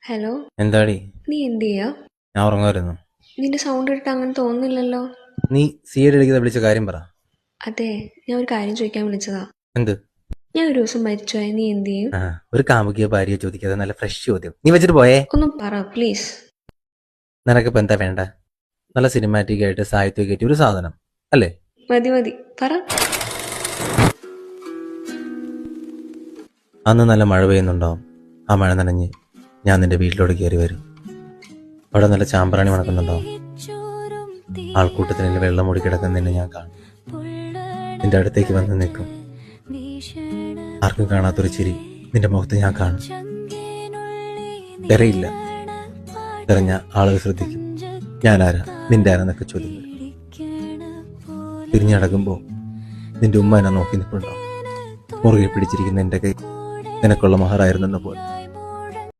Hello. എന്താടി? നീ എന്ത് ചെയ്യാ? ഞാൻ ഉറങ്ങുമായിരുന്നു. നിന്റെ സൗണ്ട് കേട്ടിട്ട് അങ്ങനെ തോന്നുന്നില്ലല്ലോ. നീ സി ഐ ഡി വിളിച്ച കാര്യം പറ. അതെ, ഞാൻ ഒരു കാര്യം ചോദിക്കാൻ വിളിച്ചതാ. എന്ത്? ഞാൻ ഒരു ദിവസം മരിച്ചുപോയ നീ എന്ത് ചെയ്യും? ഒരു കാമുകിയോ ഭാര്യയോ ചോദിക്കാതെ നല്ല ഫ്രഷ് ചോദ്യം. നീ വെച്ചിട്ട് പോയേ. ഒന്നും പറ പ്ലീസ്. നിനക്കിപ്പോ എന്താ വേണ്ട? നല്ല സിനിമാറ്റിക് ആയിട്ട് സാഹിത്യം കയറ്റി ഒരു സാധനം അല്ലേ? മതി മതി, പറ. അന്ന് നല്ല മഴ പെയ്യുന്നുണ്ടാവും. ആ മഴ നനഞ്ഞ് ഞാൻ നിന്റെ വീട്ടിലോട്ട് കയറി വരും. അവിടെ നല്ല ചാമ്പ്രാണി മണക്കുന്നുണ്ടാവും. ആൾക്കൂട്ടത്തിനിൽ വെള്ളം മൂടി കിടക്കുന്നതിന് ഞാൻ കാണും. നിന്റെ അടുത്തേക്ക് വന്ന് നിൽക്കും. ആർക്കും കാണാത്തൊരു ചിരി നിന്റെ മുഖത്ത് ഞാൻ കാണും. തിരയില്ല. തിരഞ്ഞ ആളുകൾ ശ്രദ്ധിക്കും. ഞാനാരാ, നിന്റെ ആരാന്നൊക്കെ ചോദിക്കും. തിരിഞ്ഞടക്കുമ്പോൾ നിന്റെ ഉമ്മ എന്നെ നോക്കി നിൽപ്പുണ്ടാവും. മുറുകെ പിടിച്ചിരിക്കുന്ന എൻ്റെ കൈ നിനക്കുള്ള മഹറായിരുന്നെന്ന് പോലെ.